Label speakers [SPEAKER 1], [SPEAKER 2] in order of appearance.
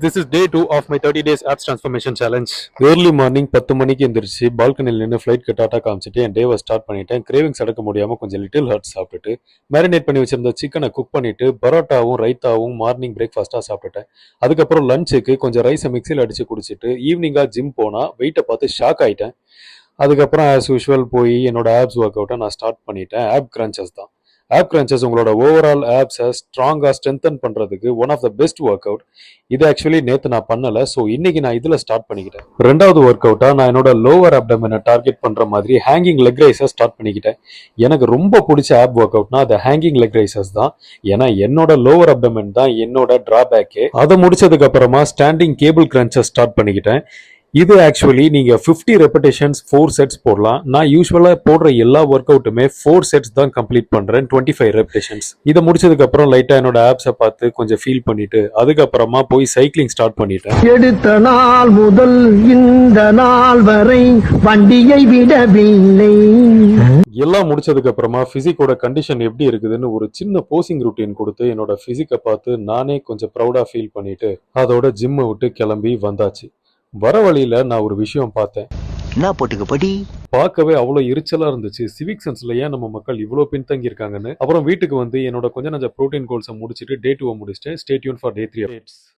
[SPEAKER 1] This is day 2 of my 30 days abs transformation challenge. Early morning 10 மணிக்கு எந்திரிச்சு பால்கனியில் நின்று ஃப்ளைட் டாட்டா காமிச்சிட்டு என் டேவை ஸ்டார்ட் பண்ணிட்டேன். கிரேவிங்ஸ் அடக்க முடியாமல் கொஞ்சம் லிட்டில் ஹர்ட் சாப்பிட்டுட்டு மேரினேட் பண்ணி வச்சிருந்த சிக்கனை குக் பண்ணிட்டு பரோட்டாவும் ரைத்தாவும் மார்னிங் பிரேக்ஃபாஸ்ட்டாக சாப்பிட்டுட்டேன். அதுக்கப்புறம் லஞ்சுக்கு கொஞ்சம் ரைஸை மிக்சியில் அடித்து குடிச்சிட்டு ஈவினிங்காக ஜிம் போனால் வெயிட்டை பார்த்து ஷாக் ஆகிட்டேன். அதுக்கப்புறம் ஆஸ் யூஷுவல் போய் என்னோட ஆப்ஸ் ஒர்க் அவுட்டை நான் ஸ்டார்ட் பண்ணிட்டேன். ஆப் கிரன்ச்சஸ் தான். ஆப் கிரன்ச்சஸ் உங்களோட ஓவரால் ஆப்ஸை ஸ்ட்ராங்காக ஸ்ட்ரென்தன் பண்ணுறதுக்கு one of the best workout. இது ஆக்சுவலி நேற்று நான் பண்ணலை, ஸோ இன்னைக்கு நான் இதில் ஸ்டார்ட் பண்ணிக்கிட்டேன். ரெண்டாவது ஒர்க் அவுட்டாக நான் என்னோட லோவர் அப்டமனை டார்கெட் பண்ணுற மாதிரி ஹேங்கிங் லெக் ரைஸை ஸ்டார்ட் பண்ணிக்கிட்டேன். எனக்கு ரொம்ப பிடிச்ச ஆப் ஒர்க் அவுட்னா அது ஹேங்கிங் லெக் ரைசஸ் தான். ஏன்னா என்னோட லோவர் அப்டமன் தான் என்னோட டிராபேக்கே. அதை முடிச்சதுக்கு அப்புறமா ஸ்டாண்டிங் கேபிள் கிரன்ச்சஸ் ஸ்டார்ட் பண்ணிக்கிட்டேன். இது ஆக்சுவலி நீங்க 50 ரெப்படேஷன்ஸ் 4 செட்ஸ் போடலாம். நான் யூஸ்வலா போடுற எல்லா ஒர்க் அவுட்டுமே 4 செட்ஸ் தான் கம்ப்ளீட் பண்றேன். 25 ரெப்படேஷன்ஸ். இதை முடிச்சதுக்கு அப்புறம் லைட்டா என்னோட ஆப்ஸை பார்த்து கொஞ்சம் ஃபீல் பண்ணிட்டு அதுக்கப்புறமா போய் சைக்கிளிங் ஸ்டார்ட் பண்ணிட்டேன்.
[SPEAKER 2] எடுத்த நாள் முதல் இந்த நாள் வரை வண்டியை விடவில்லை.
[SPEAKER 1] எல்லாம் முடிச்சதுக்கு அப்புறமா பிசிக்கோட கண்டிஷன் எப்படி இருக்குதுன்னு ஒரு சின்ன போசிங் ரூட்டீன் கொடுத்து என்னோட பிசிக்கை பார்த்து நானே கொஞ்சம் ப்ரௌடா ஃபீல் பண்ணிட்டு அதோட ஜிம்மை விட்டு கிளம்பி வந்தாச்சு. வர வழியில நான் ஒரு விஷயம் பார்த்தேன்.
[SPEAKER 3] என்ன போட்டுக்கு படி
[SPEAKER 1] பார்க்கவே அவ்வளோ எரிச்சலா இருந்துச்சு. சிவிக் சென்ஸ்ல ஏன் நம்ம மக்கள் இவ்வளோ பின்தங்கி இருக்காங்கன்னு. அப்புறம் வீட்டுக்கு வந்து என்னோட கொஞ்ச நஞ்ச ப்ரோட்டீன் கோல்ஸை முடிச்சுட்டு டே 2 முடிச்சிட்டேன். Stay tune for day 3 updates.